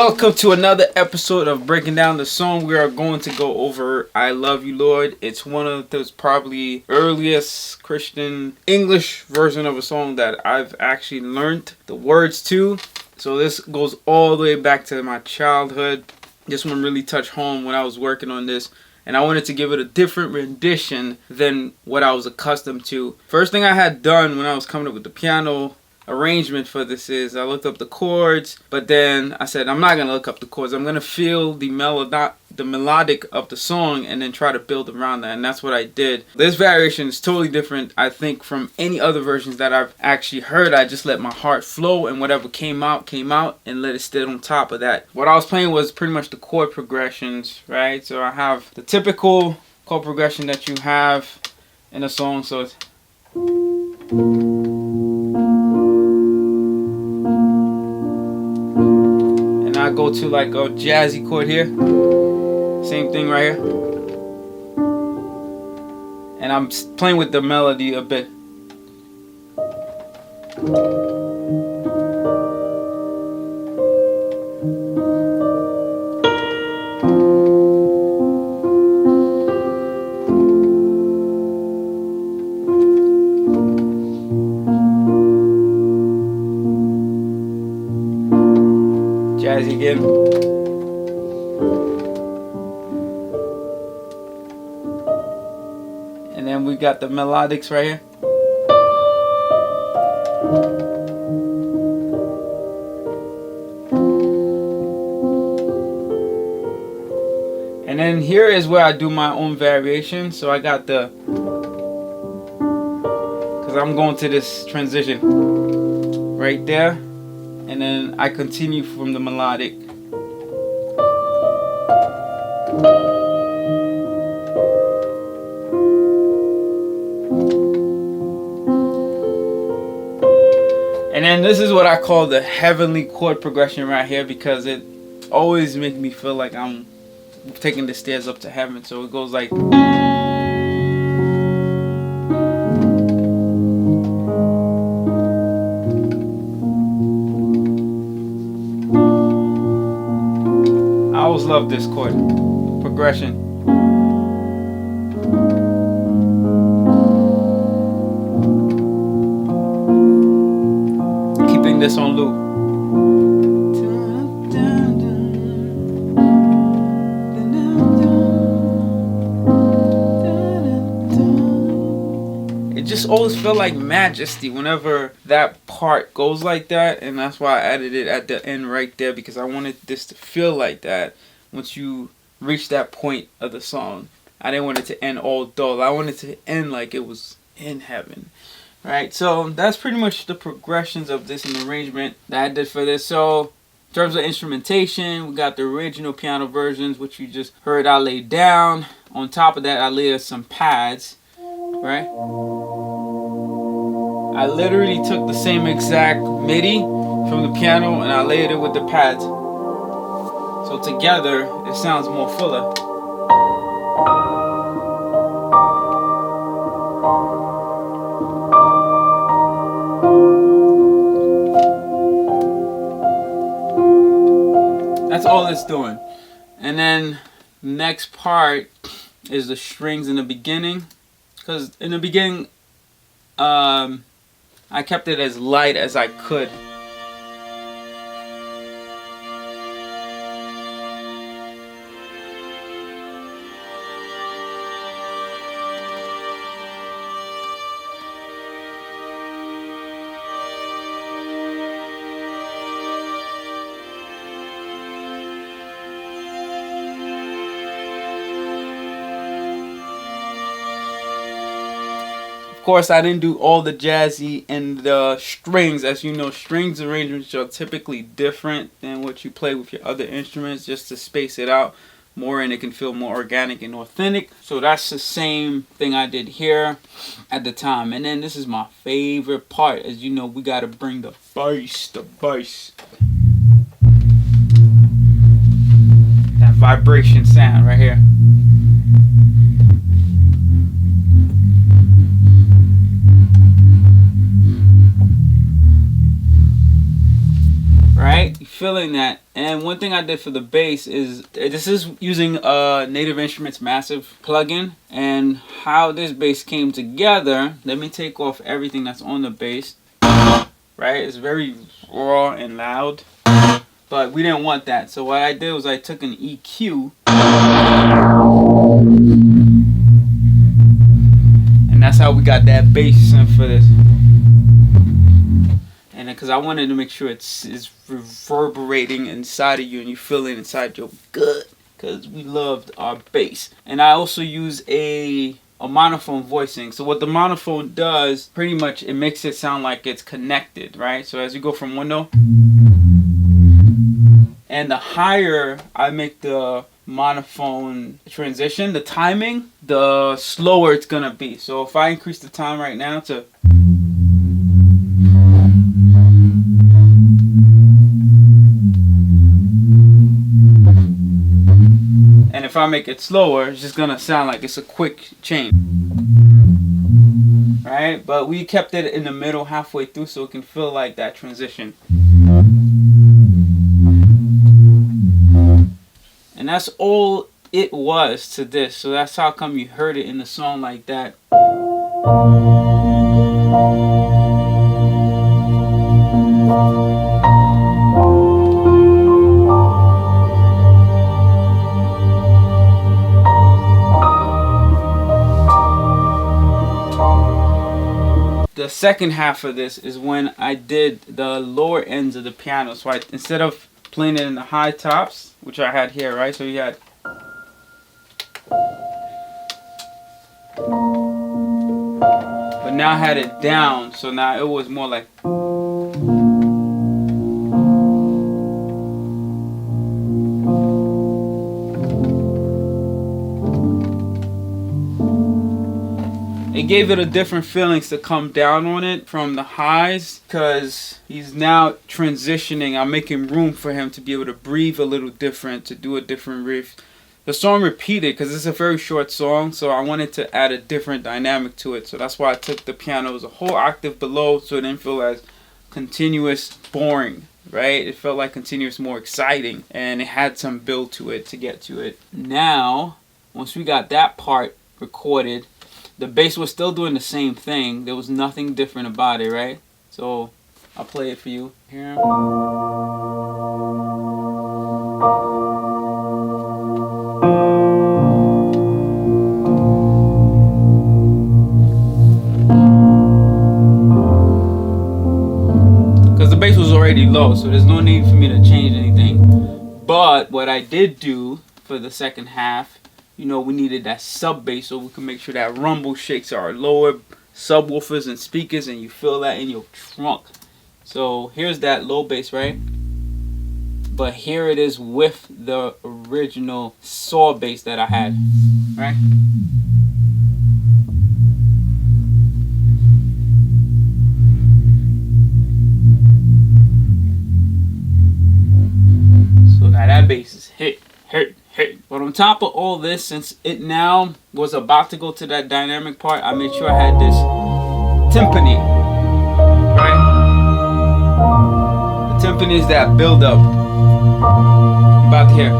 Welcome to another episode of Breaking Down the Song. We are going to go over I Love You, Lord. It's one of those probably earliest Christian English version of a song that I've actually learned the words to. So this goes all the way back to my childhood. This one really touched home when I was working on this. And I wanted to give it a different rendition than what I was accustomed to. First thing I had done when I was coming up with the piano arrangement for this is I looked up the chords, but then I said I'm not going to look up the chords. I'm going to feel the melodic of the song and then try to build around that, and that's what I did. This variation is totally different, I think, from any other versions that I've actually heard. I just let my heart flow, and whatever came out, and let it sit on top of that. What I was playing was pretty much the chord progressions, right? So I have the typical chord progression that you have in a song, so it's I go to like a jazzy chord here, same thing right here, and I'm playing with the melody a bit. Jazzy again. And then we got the melodics right here. And then here is where I do my own variation. So I got the, because I'm going to this transition right there. And then I continue from the melodic. And then this is what I call the heavenly chord progression right here, because it always makes me feel like I'm taking the stairs up to heaven. So it goes like, I always love this chord progression. Keeping this on loop. It just always felt like majesty whenever that part goes like that, and that's why I added it at the end right there, because I wanted this to feel like that once you reach that point of the song. I didn't want it to end all dull. I wanted it to end like it was in heaven. Right, so that's pretty much the progressions of this and arrangement that I did for this. So in terms of instrumentation, we got the original piano versions, which you just heard I laid down. On top of that, I layered some pads, right? I literally took the same exact MIDI from the piano and I layered it with the pads. So together, it sounds more fuller. That's all it's doing. And then next part is the strings in the beginning. Because in the beginning, I kept it as light as I could. Of course, I didn't do all the jazzy and the strings. As you know, strings arrangements are typically different than what you play with your other instruments, just to space it out more and it can feel more organic and authentic. So that's the same thing I did here at the time. And then this is my favorite part. As you know, we got to bring the bass, that vibration sound right here. feeling that. And one thing I did for the bass is, this is using a Native Instruments Massive plugin. And how this bass came together, let me take off everything that's on the bass. Right? It's very raw and loud. But we didn't want that. So what I did was I took an EQ. And that's how we got that bass synth for this. And because I wanted to make sure it's reverberating inside of you and you feel it inside your gut. Because we loved our bass. And I also use a monophone voicing. So what the monophone does, pretty much it makes it sound like it's connected, right? So as you go from one note, and the higher I make the monophone transition, the timing, the slower it's gonna be. So if I increase the time right now to, and if I make it slower, it's just gonna sound like it's a quick change, right? But we kept it in the middle halfway through so it can feel like that transition. And that's all it was to this. So that's how come you heard it in the song like that. The second half of this is when I did the lower ends of the piano. So instead of playing it in the high tops, which I had here, right? So you had, but now I had it down, so now it was more like, it gave it a different feelings to come down on it from the highs, because he's now transitioning. I'm making room for him to be able to breathe a little different, to do a different riff. The song repeated because it's a very short song, so I wanted to add a different dynamic to it. So that's why I took the piano as a whole octave below, so it didn't feel as continuous boring, right? It felt like continuous more exciting, and it had some build to it to get to it. Now, once we got that part recorded, the bass was still doing the same thing. There was nothing different about it, right? So I'll play it for you here. Because the bass was already low, so there's no need for me to change anything. But what I did do for the second half, you know, we needed that sub bass so we can make sure that rumble shakes our lower subwoofers and speakers, and you feel that in your trunk. So here's that low bass, right? But here it is with the original saw bass that I had, right? So now that bass is hit. But on top of all this, since it now was about to go to that dynamic part, I made sure I had this timpani, right? The timpani is that build up. You're about to hear.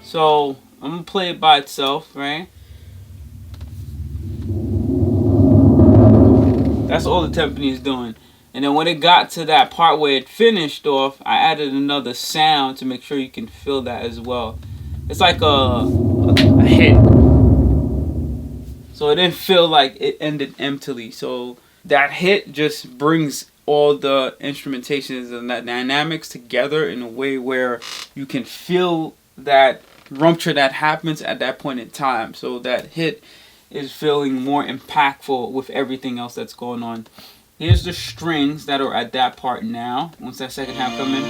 So I'm gonna play it by itself, right? That's all the timpani is doing. And then when it got to that part where it finished off, I added another sound to make sure you can feel that as well. It's like a hit. So it didn't feel like it ended emptily. So that hit just brings all the instrumentations and that dynamics together in a way where you can feel that rupture that happens at that point in time. So that hit is feeling more impactful with everything else that's going on. Here's the strings that are at that part now. Once that second half come in.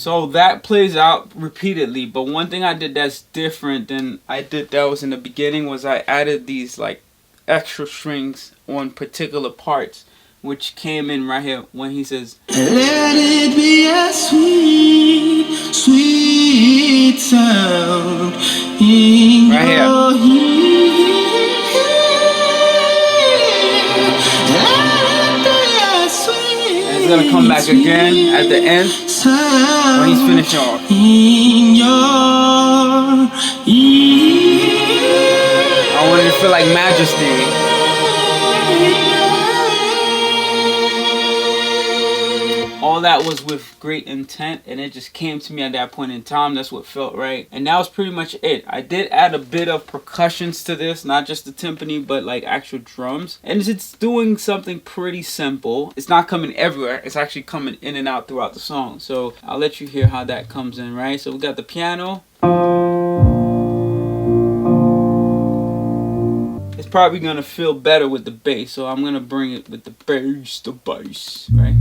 So that plays out repeatedly, but one thing I did that's different than I did that was in the beginning was I added these like extra strings on particular parts, which came in right here when he says, let it be a sweet, sweet sound in right here. Your and it's gonna come back again at the end when he's finishing off. I wanted to feel like majesty. All that was with great intent, and it just came to me at that point in time. That's what felt right, and that was pretty much it. I did add a bit of percussions to this, not just the timpani, but like actual drums, and it's doing something pretty simple. It's not coming everywhere, it's actually coming in and out throughout the song. So I'll let you hear how that comes in, right? So we got the piano. It's probably gonna feel better with the bass, so I'm gonna bring it with the bass, right?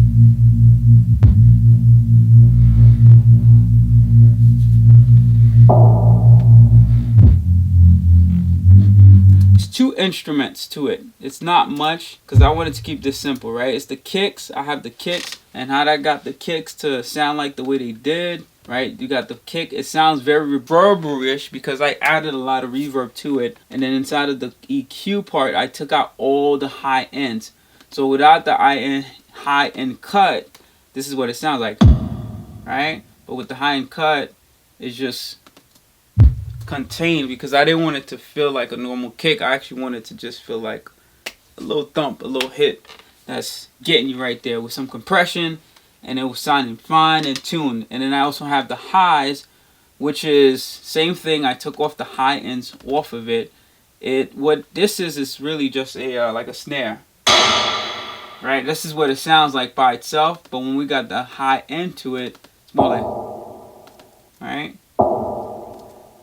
Two instruments to it. It's not much because I wanted to keep this simple, right? It's the kicks. I have the kicks, and how I got the kicks to sound like the way they did, right? You got the kick. It sounds very reverberous because I added a lot of reverb to it, and then inside of the EQ part, I took out all the high ends. So without the high end cut, this is what it sounds like, right? But with the high end cut, it's just contained because I didn't want it to feel like a normal kick. I actually wanted to just feel like a little thump, a little hit that's getting you right there with some compression, and it was sounding fine and tuned. And then I also have the highs, which is same thing. I took off the high ends off of it. What this is really just a like a snare, right? This is what it sounds like by itself, but when we got the high end to it, it's more like, right?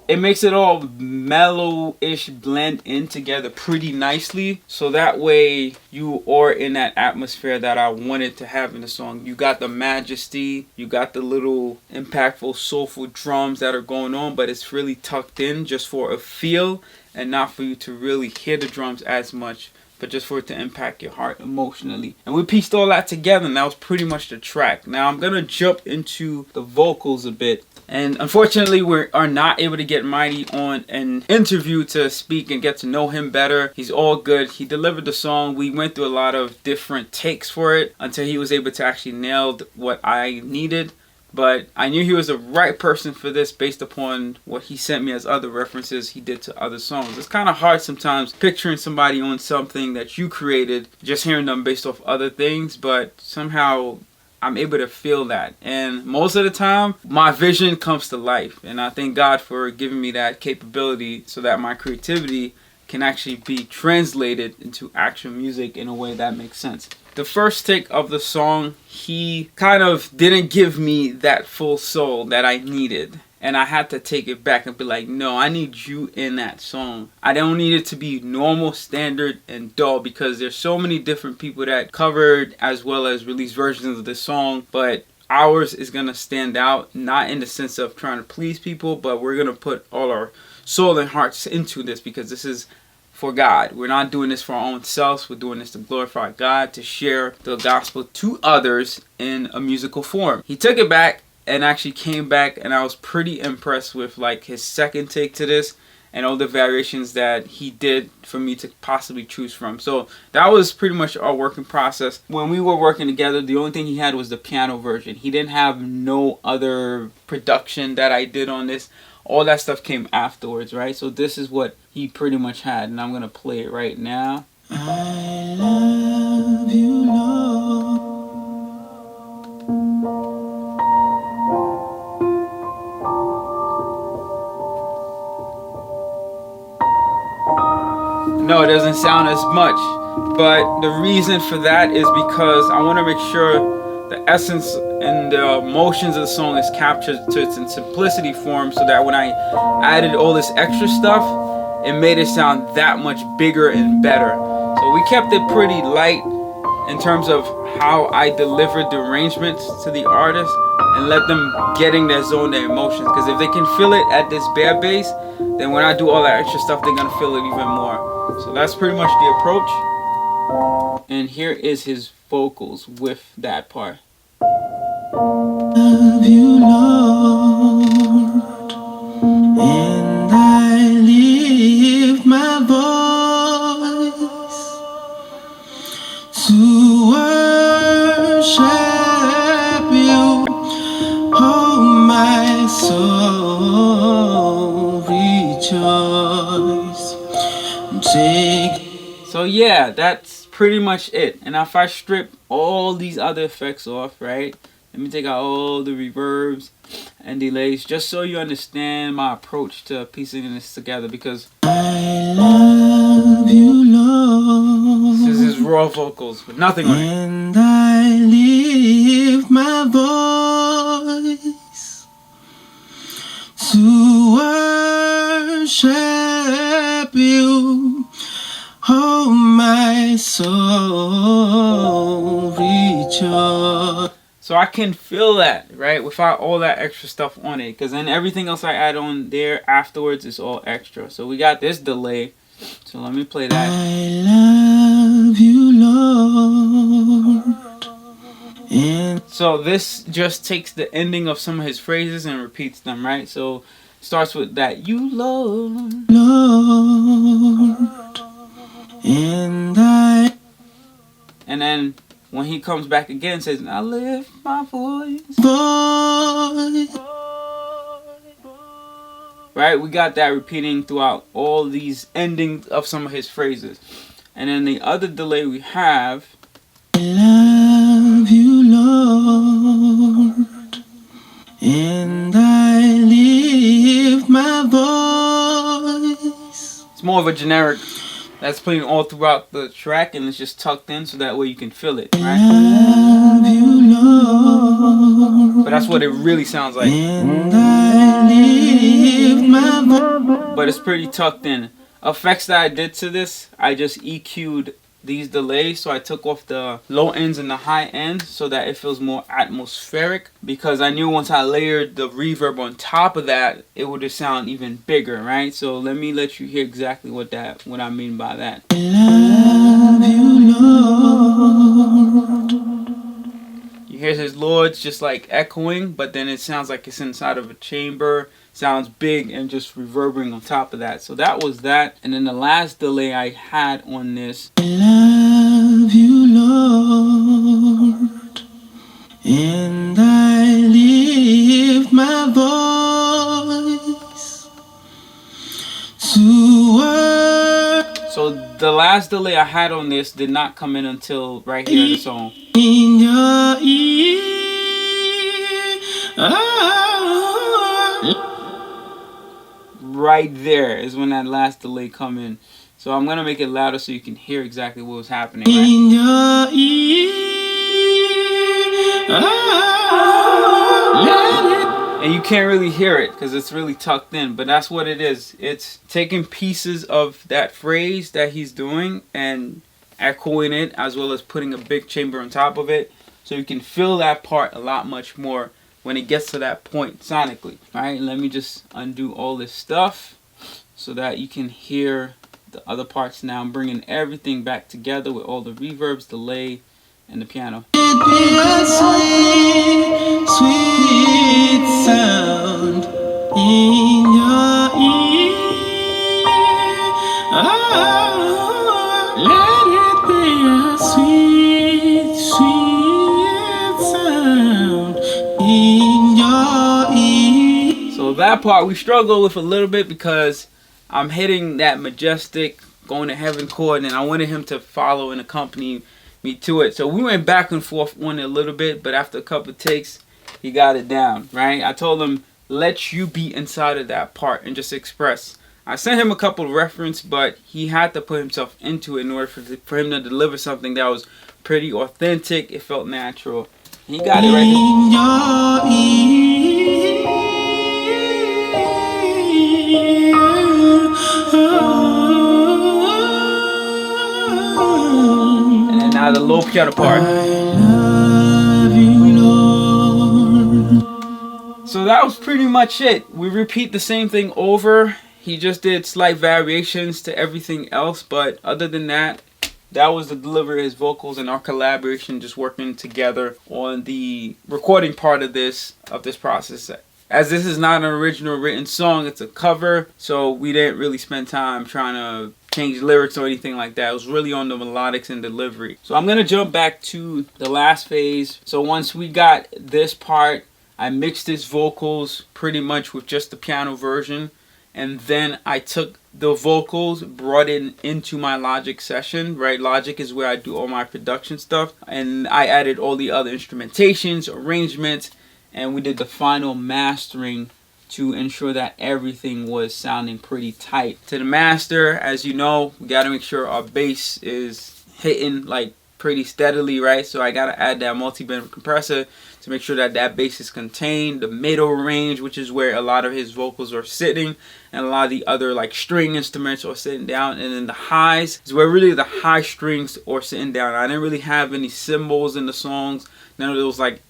It makes it all mellow-ish blend in together pretty nicely. So that way you are in that atmosphere that I wanted to have in the song. You got the majesty, you got the little impactful, soulful drums that are going on, but it's really tucked in just for a feel and not for you to really hear the drums as much, but just for it to impact your heart emotionally. And we pieced all that together, and that was pretty much the track. Now I'm going to jump into the vocals a bit. And unfortunately, we are not able to get Mytee on an interview to speak and get to know him better. He's all good. He delivered the song. We went through a lot of different takes for it until he was able to actually nail what I needed. But I knew he was the right person for this based upon what he sent me as other references he did to other songs. It's kind of hard sometimes picturing somebody on something that you created, just hearing them based off other things, but somehow I'm able to feel that. And most of the time, my vision comes to life. And I thank God for giving me that capability so that my creativity can actually be translated into actual music in a way that makes sense. The first take of the song, he kind of didn't give me that full soul that I needed. And I had to take it back and be like, no, I need you in that song. I don't need it to be normal, standard, and dull, because there's so many different people that covered as well as released versions of this song. But ours is going to stand out, not in the sense of trying to please people, but we're going to put all our soul and hearts into this because this is for God. We're not doing this for our own selves. We're doing this to glorify God, to share the gospel to others in a musical form. He took it back and actually came back, and I was pretty impressed with like his second take to this and all the variations that he did for me to possibly choose from. So that was pretty much our working process. When we were working together, the only thing he had was the piano version. He didn't have no other production that I did on this. All that stuff came afterwards, right? So this is what he pretty much had, and I'm gonna play it right now. I love you, Lord. No, it doesn't sound as much, but the reason for that is because I want to make sure the essence and the emotions of the song is captured to its simplicity form, so that when I added all this extra stuff, it made it sound that much bigger and better. So we kept it pretty light in terms of how I deliver the arrangements to the artist and let them get in their zone, their emotions. Because if they can feel it at this bare bass, then when I do all that extra stuff, they're gonna feel it even more. So that's pretty much the approach. And here is his vocals with that part. Love you, Lord, and I lift my voice to worship you. Oh, my soul, rejoice. So yeah, that's pretty much it. And if I strip all these other effects off, right? Let me take out all the reverbs and delays just so you understand my approach to piecing this together, because I love you, Lord. This is his raw vocals with nothing on it. And I lift my voice to worship you. Oh, my soul, rejoice. So I can feel that, right, without all that extra stuff on it, because then everything else I add on there afterwards is all extra. So we got this delay. So let me play that. I love you, Lord. And so this just takes the ending of some of his phrases and repeats them, right? So it starts with that, you Lord. Lord. And then when he comes back again, says, I lift my voice. Right? We got that repeating throughout all these endings of some of his phrases. And then the other delay we have, I love you, Lord, and I lift my voice. It's more of a generic that's playing all throughout the track, and it's just tucked in so that way you can feel it, right? I love you, Lord, but that's what it really sounds like. And I lift my voice. But it's pretty tucked in. Effects that I did to this, I just EQ'd these delays, so I took off the low ends and the high ends so that it feels more atmospheric, because I knew once I layered the reverb on top of that, it would just sound even bigger, right? So let me let you hear exactly what I mean by that. I love you, Lord. You hear his Lord's just like echoing, but then it sounds like it's inside of a chamber. Sounds big and just reverberating on top of that. So that was that. And then the last delay I had on this, I love you, Lord, and I lift my voice to worship. So the last delay I had on this did not come in until right here in the song. In your ear, right there is when that last delay come in. So I'm gonna make it louder so you can hear exactly what was happening, right? In your ear, and you can't really hear it because it's really tucked in, but that's what it is. It's taking pieces of that phrase that he's doing and echoing it, as well as putting a big chamber on top of it, so you can feel that part a lot much more when it gets to that point sonically. Alright, let me just undo all this stuff so that you can hear the other parts now. I'm bringing everything back together with all the reverbs, delay, and the piano. it be a sweet, sweet sound in your ear. Let it be a sweet, sweet sound in your ear. So that part we struggle with a little bit because I'm hitting that majestic going to heaven chord, and I wanted him to follow and accompany me to it. So we went back and forth on it a little bit, but after a couple of takes, he got it down, right? I told him, let you be inside of that part and just express. I sent him a couple of references, but he had to put himself into it in order for him to deliver something that was pretty authentic. It felt natural. He got it right in your ear. And then now by the low piano part. I love you, Lord. So that was pretty much it. We repeat the same thing over. He just did slight variations to everything else, but other than that, that was the delivery of his vocals and our collaboration, just working together on the recording part of this process. As this is not an original written song, it's a cover, so we didn't really spend time trying to change lyrics or anything like that. It was really on the melodics and delivery. So I'm gonna jump back to the last phase. So once we got this part, I mixed his vocals pretty much with just the piano version, and then I took the vocals, brought it into my Logic session, right? Logic is where I do all my production stuff, and I added all the other instrumentations, arrangements, and we did the final mastering to ensure that everything was sounding pretty tight. To the master, as you know, we got to make sure our bass is hitting like pretty steadily, right? So I got to add that multi-band compressor to make sure that that bass is contained. The middle range, which is where a lot of his vocals are sitting, and a lot of the other like string instruments are sitting down. And then the highs is where really the high strings are sitting down. I didn't really have any cymbals in the songs, none of those like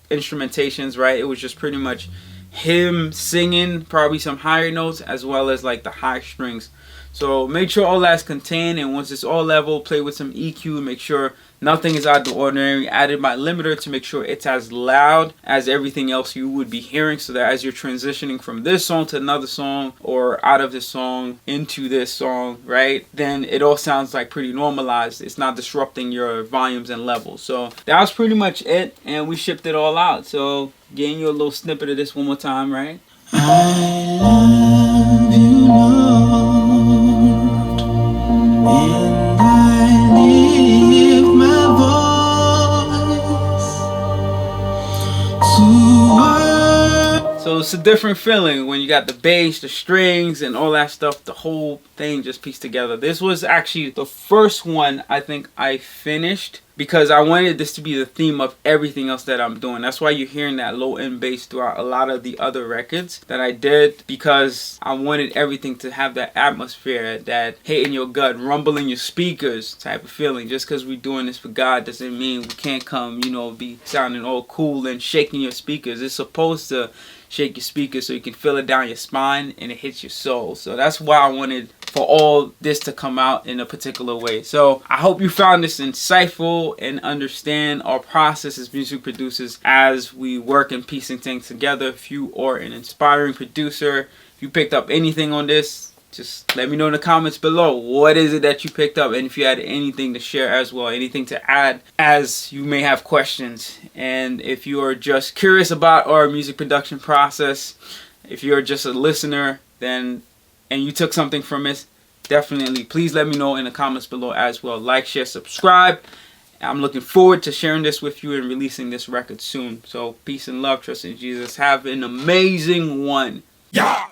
instrumentations, right? It was just pretty much him singing, probably some higher notes, as well as like the high strings. So make sure all that's contained, and once it's all level, play with some EQ, make sure nothing is out of the ordinary. Added my limiter to make sure it's as loud as everything else you would be hearing, so that as you're transitioning from this song to another song, or out of this song into this song, right, then it all sounds like pretty normalized. It's not disrupting your volumes and levels. So that was pretty much it, and we shipped it all out. So getting you a little snippet of this one more time, right? I love you, Lord, and I lift my voice to worship. So it's a different feeling when you got the bass, the strings, and all that stuff. The whole thing just pieced together. This was actually the first one I think I finished, because I wanted this to be the theme of everything else that I'm doing. That's why you're hearing that low end bass throughout a lot of the other records that I did, because I wanted everything to have that atmosphere, that hit in your gut, rumble in your speakers type of feeling. Just because we're doing this for God doesn't mean we can't come, be sounding all cool and shaking your speakers. It's supposed to shake your speakers so you can feel it down your spine and it hits your soul. So that's why I wanted for all this to come out in a particular way. So I hope you found this insightful and understand our process as music producers as we work and piecing things together. If you are an inspiring producer, if you picked up anything on this, just let me know in the comments below. What is it that you picked up? And if you had anything to share as well, anything to add, as you may have questions. And if you are just curious about our music production process, if you're just a listener, then and you took something from this, definitely please let me know in the comments below as well. Like, share, subscribe. I'm looking forward to sharing this with you and releasing this record soon. So peace and love, trust in Jesus. Have an amazing one. Yeah.